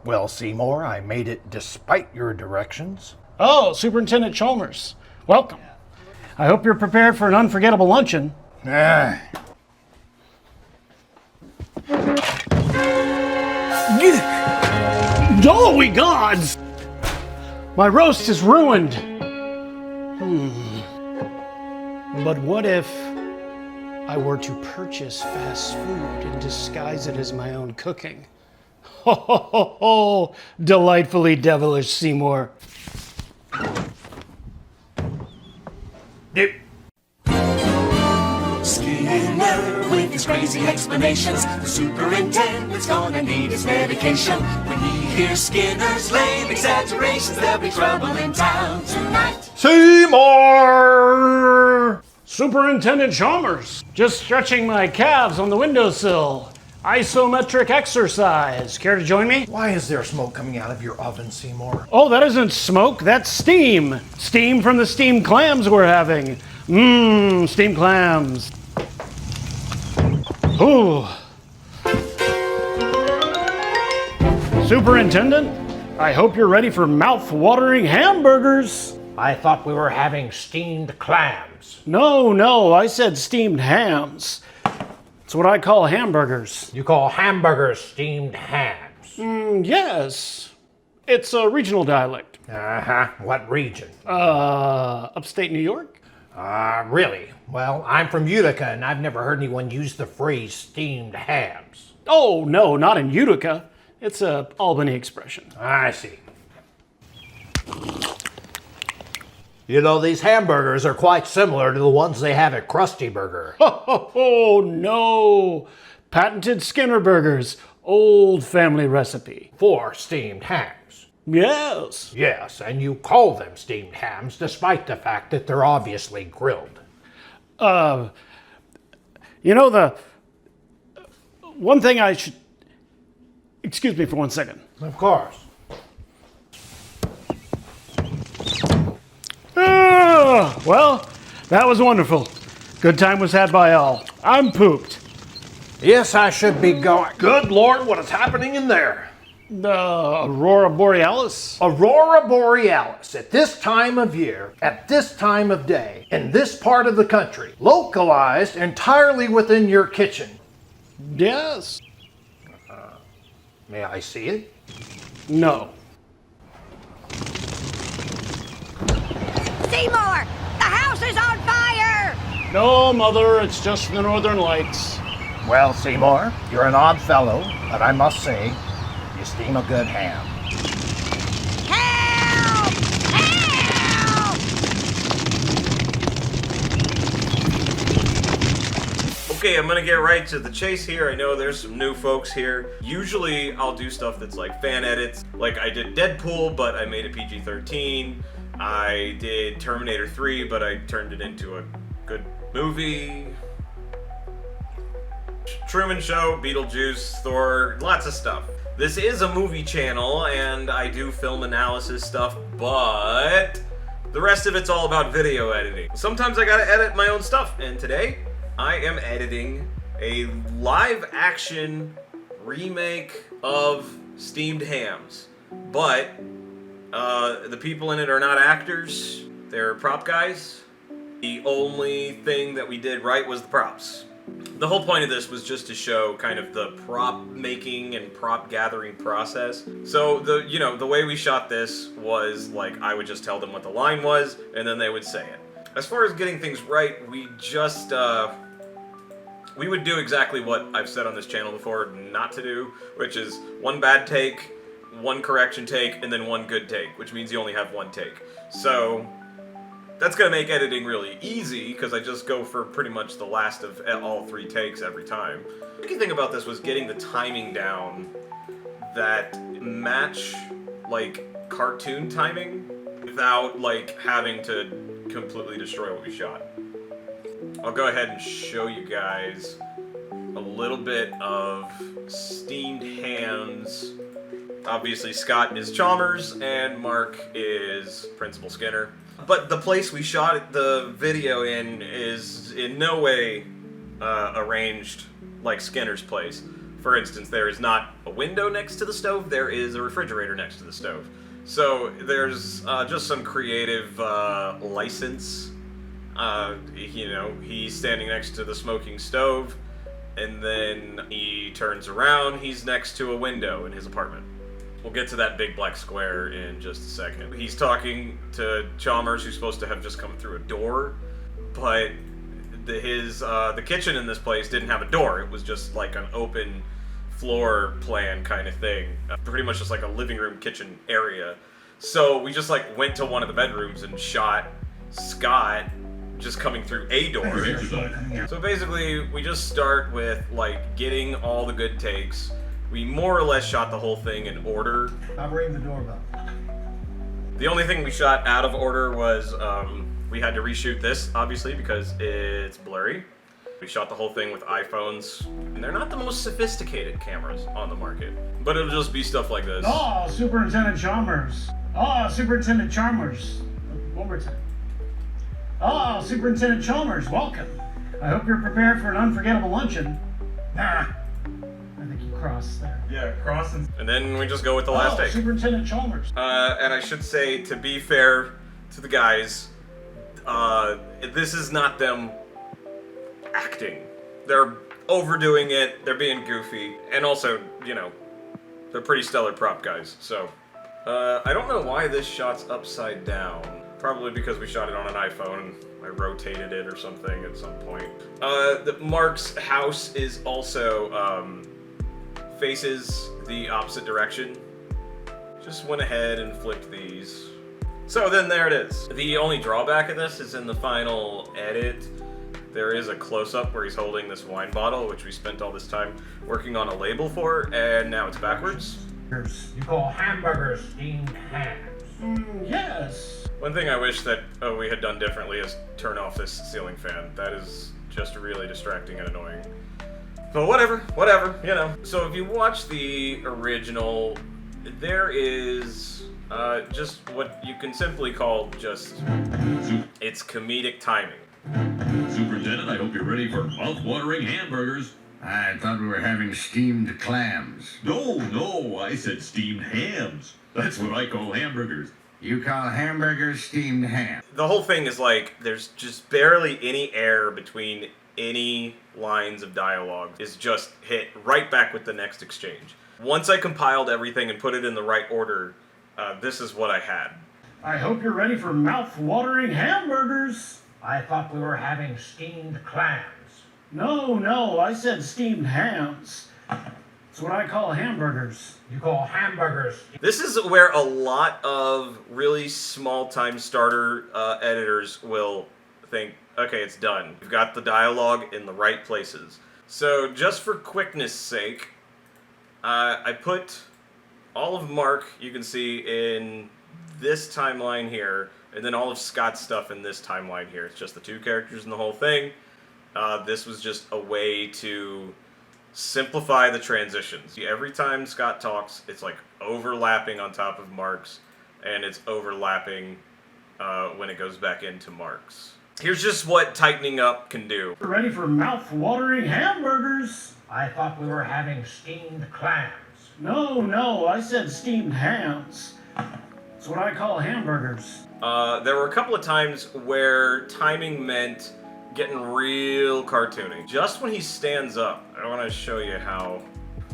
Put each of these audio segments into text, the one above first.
Well, Seymour, I made it despite your directions. Oh, Superintendent Chalmers, welcome. I hope you're prepared for an unforgettable luncheon. Holy gods! My roast is ruined. But what if I were to purchase fast food and disguise it as my own cooking? Ho ho ho ho! Delightfully devilish, Seymour. Skinner with his crazy explanations. The superintendent's gonna need his medication. When he hears Skinner's lame exaggerations, there'll be trouble in town tonight. Seymour! Superintendent Chalmers, just stretching my calves on the windowsill. Isometric exercise. Care to join me? Why is there smoke coming out of your oven, Seymour? Oh, that isn't smoke, that's steam. Steam from the steamed clams we're having. Mmm, steamed clams. Ooh. Superintendent, I hope you're ready for mouth-watering hamburgers. I thought we were having steamed clams. No, I said steamed hams. It's what I call hamburgers. You call hamburgers steamed hams? Yes. It's a regional dialect. Uh-huh. What region? Upstate New York? Really? Well, I'm from Utica, and I've never heard anyone use the phrase steamed hams. Oh, no, not in Utica. It's a Albany expression. I see. You know, these hamburgers are quite similar to the ones they have at Krusty Burger. Oh, no. Patented Skinner burgers. Old family recipe. For steamed hams. Yes. Yes, and you call them steamed hams despite the fact that they're obviously grilled. You know, the one thing I should... Excuse me for 1 second. Of course. Well, that was wonderful. Good time was had by all. I'm pooped. Yes, I should be going. Good Lord, what is happening in there? Aurora Borealis? Aurora Borealis, at this time of year, at this time of day, in this part of the country, localized entirely within your kitchen. Yes. May I see it? No. Seymour! The house is on fire! No, Mother, it's just the Northern Lights. Well, Seymour, you're an odd fellow, but I must say, you steam a good ham. Help! Help! Okay, I'm gonna get right to the chase here. I know there's some new folks here. Usually I'll do stuff that's like fan edits. Like I did Deadpool, but I made it PG-13. I did Terminator 3, but I turned it into a good movie. Truman Show, Beetlejuice, Thor, lots of stuff. This is a movie channel, and I do film analysis stuff, but the rest of it's all about video editing. Sometimes I gotta edit my own stuff, and today I am editing a live-action remake of Steamed Hams. But the people in it are not actors, they're prop guys. The only thing that we did right was the props. The whole point of this was just to show kind of the prop making and prop gathering process. So the way we shot this was like I would just tell them what the line was and then they would say it. As far as getting things right, we just we would do exactly what I've said on this channel before not to do, which is one bad take, one correction take, and then one good take, which means you only have one take. So that's gonna make editing really easy because I just go for pretty much the last of all 3 takes every time. The key thing about this was getting the timing down that match like cartoon timing without like having to completely destroy what we shot. I'll go ahead and show you guys a little bit of Steamed Hams. Obviously Scott is Chalmers and Mark is Principal Skinner. But the place we shot the video in is in no way arranged like Skinner's place. For instance, there is not a window next to the stove, there is a refrigerator next to the stove. So there's just some creative license. You know, he's standing next to the smoking stove, and then he turns around, he's next to a window in his apartment. We'll get to that big black square in just a second. He's talking to Chalmers, who's supposed to have just come through a door, but the kitchen in this place didn't have a door. It was just like an open floor plan kind of thing. Pretty much just like a living room kitchen area. So we just like went to one of the bedrooms and shot Scott just coming through a door. So basically we just start with like getting all the good takes. We more or less shot the whole thing in order. I'm ringing the doorbell. The only thing we shot out of order was we had to reshoot this, obviously, because it's blurry. We shot the whole thing with iPhones, and they're not the most sophisticated cameras on the market. But it'll just be stuff like this. Oh, Superintendent Chalmers. Oh, Superintendent Chalmers. One more time. Oh, Superintendent Chalmers, welcome. I hope you're prepared for an unforgettable luncheon. Nah, I think you crossed there. Yeah, crossing. And then we just go with the last take. Superintendent Chalmers. And I should say, to be fair to the guys, this is not them acting. They're overdoing it, they're being goofy, and also, you know, they're pretty stellar prop guys, so. I don't know why this shot's upside down. Probably because we shot it on an iPhone. I rotated it or something at some point. Mark's house is also, faces the opposite direction. Just went ahead and flipped these. So then there it is. The only drawback of this is in the final edit, there is a close-up where he's holding this wine bottle, which we spent all this time working on a label for, and now it's backwards. You call hamburgers steamed hams. Yes. One thing I wish that we had done differently is turn off this ceiling fan. That is just really distracting and annoying. But whatever, you know. So if you watch the original, there is just what you can simply call just, it's comedic timing. Superintendent, I hope you're ready for mouth-watering hamburgers. I thought we were having steamed clams. No, I said steamed hams. That's what I call hamburgers. You call hamburgers steamed ham. The whole thing is like, there's just barely any air between any lines of dialogue. It's just hit right back with the next exchange. Once I compiled everything and put it in the right order, this is what I had. I hope you're ready for mouth-watering hamburgers. I thought we were having steamed clams. No, I said steamed hams. That's what I call hamburgers. You call hamburgers. This is where a lot of really small-time starter editors will think, okay, it's done. We've got the dialogue in the right places. So just for quickness' sake, I put all of Mark, you can see, in this timeline here, and then all of Scott's stuff in this timeline here. It's just the two characters in the whole thing. This was just a way to simplify the transitions. Every time Scott talks, it's like overlapping on top of Mark's, and it's overlapping when it goes back into Mark's. Here's just what tightening up can do. We're ready for mouth-watering hamburgers. I thought we were having steamed clams. No, I said steamed hams. That's what I call hamburgers. There were a couple of times where timing meant getting real cartoony. Just when he stands up, I want to show you how.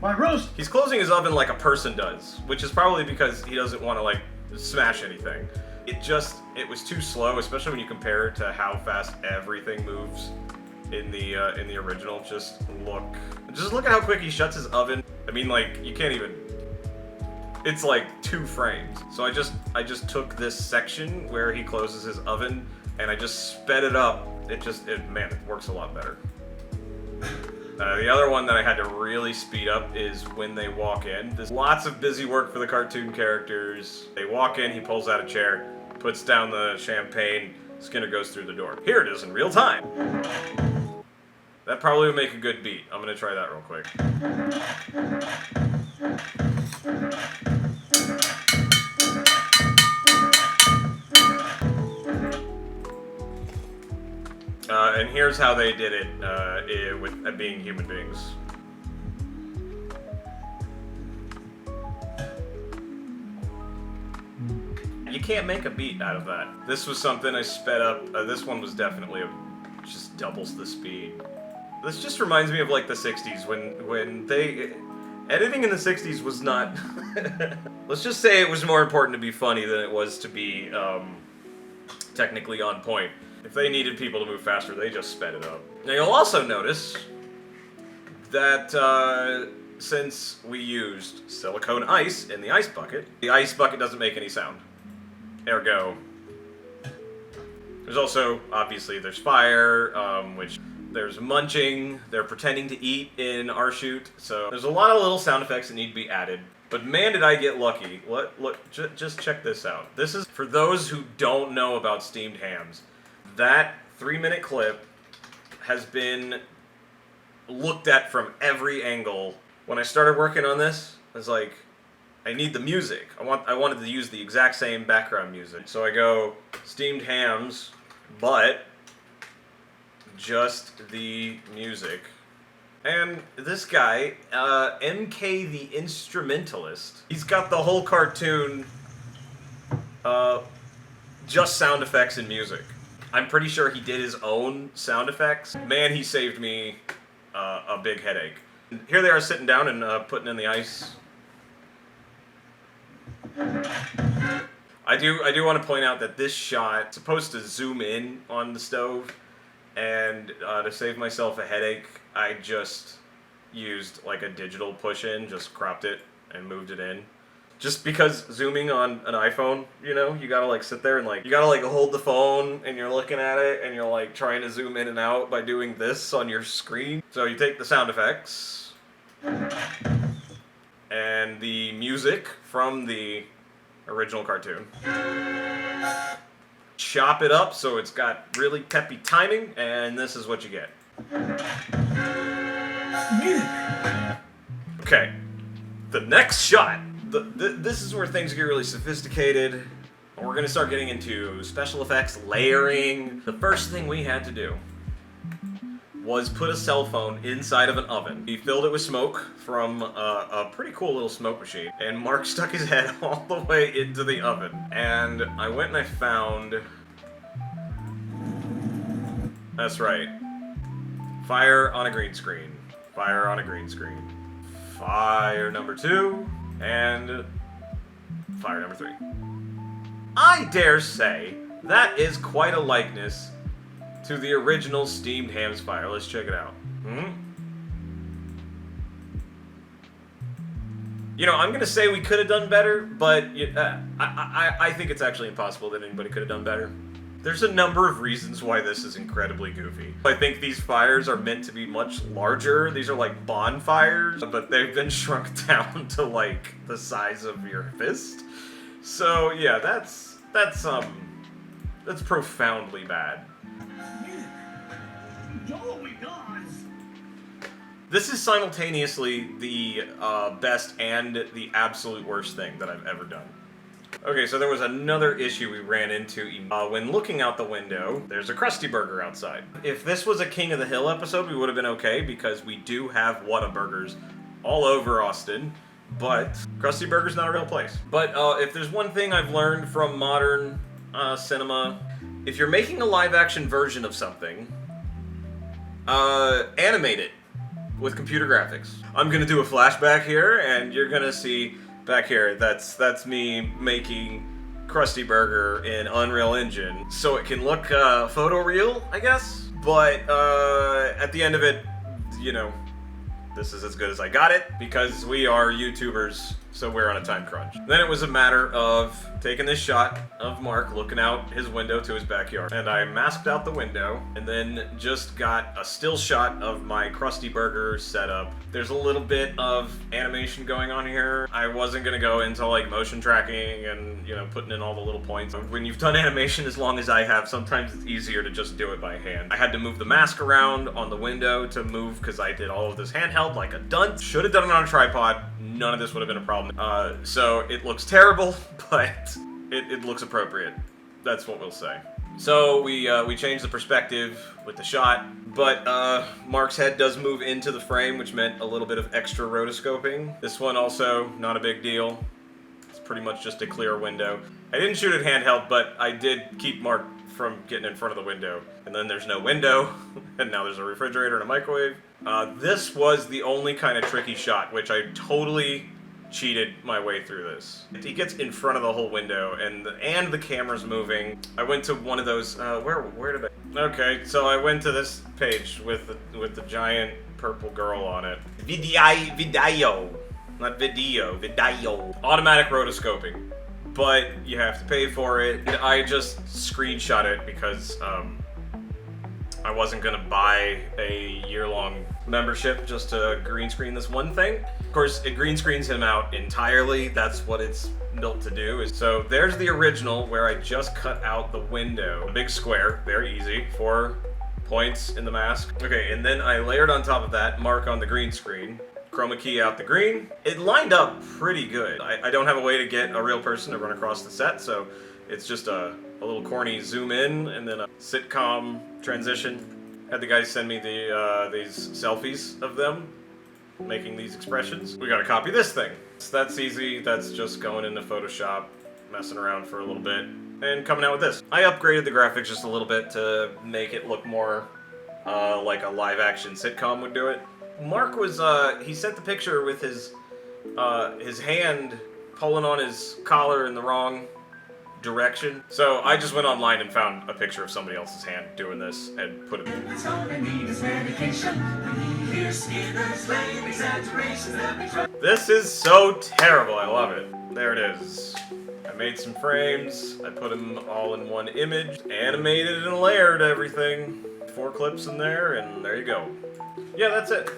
My roast. He's closing his oven like a person does, which is probably because he doesn't want to like smash anything. It was too slow, especially when you compare it to how fast everything moves in the original. Just look at how quick he shuts his oven. I mean, like, you can't even. It's like 2 frames. So I just took this section where he closes his oven and I just sped it up. It works a lot better. The other one that I had to really speed up is when they walk in. There's lots of busy work for the cartoon characters. They walk in, he pulls out a chair, puts down the champagne, Skinner goes through the door. Here it is in real time. That probably would make a good beat. I'm gonna try that real quick. And here's how they did it with being human beings. can't make a beat out of that. This was something I sped up. This one was definitely just doubles the speed. This just reminds me of like the 60s when they... Editing in the 60s was not... Let's just say it was more important to be funny than it was to be technically on point. If they needed people to move faster, they just sped it up. Now you'll also notice that since we used silicone ice in the ice bucket, the ice bucket doesn't make any sound. Ergo, there's also, obviously, there's fire, which there's munching, they're pretending to eat in our shoot, so there's a lot of little sound effects that need to be added. But man, did I get lucky. Just check this out. This is for those who don't know about steamed hams. That 3-minute clip has been looked at from every angle. When I started working on this, I was like, I need the music. I wanted to use the exact same background music. So I go, steamed hams, but just the music. And this guy, MK the Instrumentalist, he's got the whole cartoon just sound effects and music. I'm pretty sure he did his own sound effects. Man, he saved me a big headache. Here they are sitting down and putting in the ice. I do want to point out that this shot is supposed to zoom in on the stove, and to save myself a headache, I just used like a digital push-in, just cropped it and moved it in. Just because zooming on an iPhone, you know, you gotta like sit there and like, you gotta like hold the phone and you're looking at it and you're like trying to zoom in and out by doing this on your screen. So you take the sound effects and the music from the original cartoon, chop it up so it's got really peppy timing, and this is what you get. Okay, the next shot. This is where things get really sophisticated. We're gonna start getting into special effects, layering. The first thing we had to do was put a cell phone inside of an oven. He filled it with smoke from a pretty cool little smoke machine, and Mark stuck his head all the way into the oven. And I went and I found... That's right. Fire on a green screen. Fire on a green screen. Fire number 2. And fire number 3. I dare say that is quite a likeness to the original steamed hams fire. Let's check it out. You know, I'm gonna say we could have done better, but I think it's actually impossible that anybody could have done better. There's a number of reasons why this is incredibly goofy. I think these fires are meant to be much larger. These are like bonfires, but they've been shrunk down to like the size of your fist. So yeah, that's profoundly bad. This is simultaneously the best and the absolute worst thing that I've ever done. Okay, so there was another issue we ran into when looking out the window. There's a Krusty Burger outside. If this was a King of the Hill episode, we would have been okay, because we do have Whataburgers all over Austin, but Krusty Burger's not a real place. But if there's one thing I've learned from modern cinema, if you're making a live-action version of something, animate it with computer graphics. I'm gonna do a flashback here, and you're gonna see back here, that's me making Krusty Burger in Unreal Engine, so it can look photoreal, I guess. But at the end of it, you know, this is as good as I got it, because we are YouTubers, so we're on a time crunch. Then it was a matter of taking this shot of Mark looking out his window to his backyard, and I masked out the window, and then just got a still shot of my Krusty Burger setup. There's a little bit of animation going on here. I wasn't gonna go into like motion tracking and, you know, putting in all the little points. When you've done animation as long as I have, sometimes it's easier to just do it by hand. I had to move the mask around on the window to move, because I did all of this handheld like a dunce. Should have done it on a tripod. None of this would have been a problem. So it looks terrible, but it looks appropriate. That's what we'll say. So we changed the perspective with the shot, but Mark's head does move into the frame, which meant a little bit of extra rotoscoping. This one also, not a big deal. It's pretty much just a clear window. I didn't shoot it handheld, but I did keep Mark from getting in front of the window. And then there's no window, and now there's a refrigerator and a microwave. This was the only kind of tricky shot, which I totally cheated my way through this. He gets in front of the whole window, and the camera's moving. I went to one of those, where did I? Okay, so I went to this page with the giant purple girl on it. Video. Not video, video. Automatic rotoscoping. But you have to pay for it. I just screenshot it because I wasn't gonna buy a year-long membership just to green screen this one thing. Of course, it green screens him out entirely. That's what it's built to do. So there's the original where I just cut out the window. A big square, very easy. 4 points in the mask. Okay, and then I layered on top of that Mark on the green screen. Chroma key out the green. It lined up pretty good. I don't have a way to get a real person to run across the set, so it's just a little corny zoom in and then a sitcom transition. Had the guys send me these selfies of them making these expressions. We gotta copy this thing. So that's easy. That's just going into Photoshop, messing around for a little bit, and coming out with this. I upgraded the graphics just a little bit to make it look more like a live-action sitcom would do it. Mark was, he sent the picture with his hand pulling on his collar in the wrong direction. So I just went online and found a picture of somebody else's hand doing this and put it in. It's gonna need his medication. When he hears Skinner's lame exaggerations, they'll be trouble. This is so terrible, I love it. There it is. I made some frames, I put them all in one image, animated and layered everything. 4 clips in there, and there you go. Yeah, that's it.